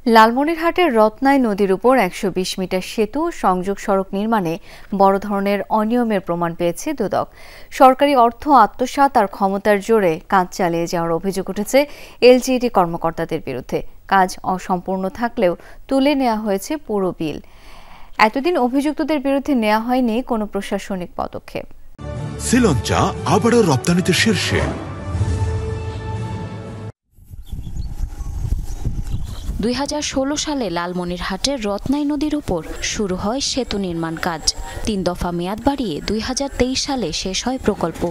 লালমনিরহাটের রত্নাই নদীর উপর ১২০ মিটার সেতু সংযোগ সড়ক নির্মাণে বড় ধরনের অনিয়মের প্রমাণ পেয়েছে দুদক। সরকারি অর্থ আত্মসাৎ আর ক্ষমতার জোরে কাজ চালিয়ে যাওয়ার অভিযোগ উঠেছে এলজিইডি কর্মকর্তাদের বিরুদ্ধে। কাজ অসম্পূর্ণ থাকলেও তুলে নেওয়া হয়েছে পুরো বিল। এতদিন অভিযুক্তদের বিরুদ্ধে নেওয়া হয়নি কোনো প্রশাসনিক পদক্ষেপ। শ্রীলঙ্কা আবারও রপ্তানিতে শীর্ষে। ২০১৬ সালে লালমনিরহাটের রত্নাই নদীর উপর শুরু হয় সেতু নির্মাণ কাজ। ৩ দফা মেয়াদ বাড়িয়ে ২০২৩ সালে শেষ হয় প্রকল্প।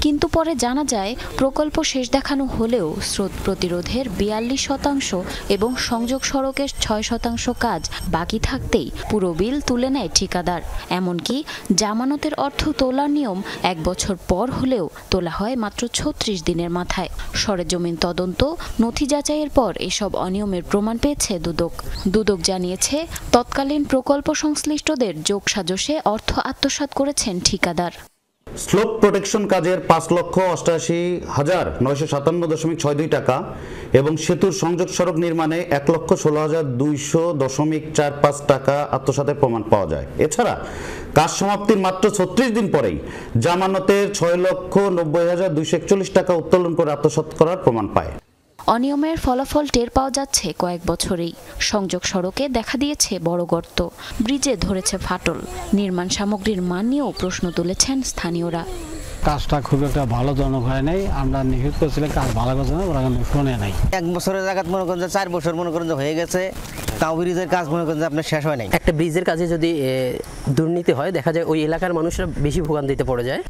কিন্তু পরে জানা যায় প্রকল্প শেষ দেখানো হলেও স্রোত প্রতিরোধের ৪২% এবং সংযোগ সড়কের ৬% কাজ বাকি থাকতেই পুরো বিল তুলে নেয় ঠিকাদার। এমনকি জামানতের অর্থ তোলার নিয়ম ১ বছর পর হলেও তোলা হয় মাত্র ৩৬ দিনের মাথায়। সরেজমিন তদন্ত, নথি যাচাইয়ের পর এসব অনিয়মের প্রমাণ পেয়েছে দুদক। দুদক জানিয়েছে তৎকালীন প্রকল্প সংশ্লিষ্টদের যোগসাজশে অর্থ আত্মসাৎ করেছেন ঠিকাদার। স্লোপ প্রোটেকশন কাজের ৫,৮৮,৯৫৭.৬২ টাকা এবং সেতুর সংযোগ সড়ক নির্মাণে ১,১৬,২০০.৪৫ টাকা আত্মসাতের প্রমাণ পাওয়া যায়। এছাড়া কাজ সমাপ্তির মাত্র ৩৬ দিন পরেই জামানতের ৬,৯০,২৪১ টাকা উত্তোলন করে আত্মসাৎ করার প্রমাণ পায়। অনিয়মের ফলাফল টের পাওয়া যাচ্ছে কয়েক বছরেই। সংযোগ সড়কে দেখা দিয়েছে বড় গর্ত, ব্রিজে ধরেছে ফাটল। নির্মাণ সামগ্রীর মান নিয়েও প্রশ্ন তুলেছেন স্থানীয়রা। কাজটা খুব একটা ভালো জনক হয় নাই। আমরা নিশ্চিত করছিলাম কাজ ভালো করছে না, ওরা কিন্তু শুনে নাই। ১ বছরের জায়গায় মনে করেন যে ৪ বছর মনে করেন যে হয়ে গেছে, তাও ব্রিজের কাজ মনে করেন যে আপনার শেষ হয় নাই। একটা ব্রিজের কাজে যদি দুর্নীতি হয়, দেখা যায় ওই এলাকার মানুষরা বেশি ভোগান্তিতে পড়ে যায়।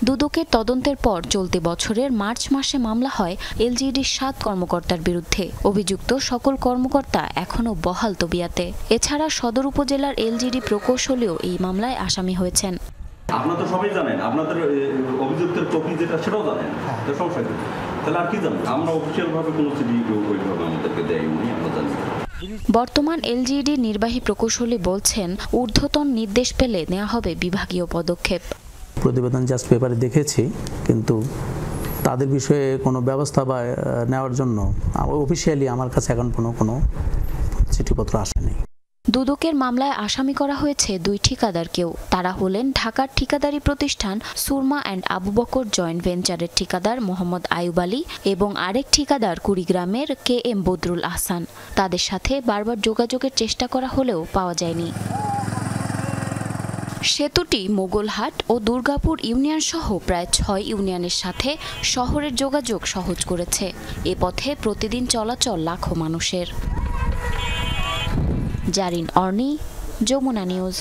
দুদকের তদন্তের পর চলতি বছরের মার্চ মাসে মামলা হয় এলজিইডির ৭ কর্মকর্তার বিরুদ্ধে। অভিযুক্ত সকল কর্মকর্তা এখনও বহাল তবিয়াতে। এছাড়া সদর উপজেলার এলজিইডি প্রকৌশলীও এই মামলায় আসামি হয়েছেন। আপনারা তো সবাই জানেন, আপনাদের অভিযুক্তের কপি যেটা সেটাও জানেন, তো সমস্যা কি? তাহলে আর কি জানেন? আমরা অফিসিয়াল ভাবে কোনো চিঠি ওইভাবে আমাদেরকে দেয়নি, আমরা জানি। বর্তমান এলজিইডি নির্বাহী প্রকৌশলী বলছেন, ঊর্ধ্বতন নির্দেশ পেলে নেওয়া হবে বিভাগীয় পদক্ষেপ। প্রতিবেদন জাস্ট পেপারে দেখেছি, কিন্তু তাদের বিষয়ে কোনো ব্যবস্থা বা নেওয়ার জন্য অফিসিয়ালি আমার কাছে এখন কোনো চিঠিপত্র আসেনি। দুদকের মামলায় আসামি করা হয়েছে ২ ঠিকাদারকেও। তারা হলেন ঢাকার ঠিকাদারি প্রতিষ্ঠান সুরমা অ্যান্ড আবু বকর জয়েন্ট ভেঞ্চারের ঠিকাদার মোহাম্মদ আয়ুব আলী এবং আরেক ঠিকাদার কুড়িগ্রামের KM বদরুল আহসান। তাদের সাথে বারবার যোগাযোগের চেষ্টা করা হলেও পাওয়া যায়নি। সেতুটি মোগলহাট ও দুর্গাপুর ইউনিয়ন সহ প্রায় ৬ ইউনিয়নের সাথে শহরের যোগাযোগ সহজ করেছে। এ পথে প্রতিদিন চলাচল লাখো মানুষের। জারিন অর্নি, যমুনা নিউজ।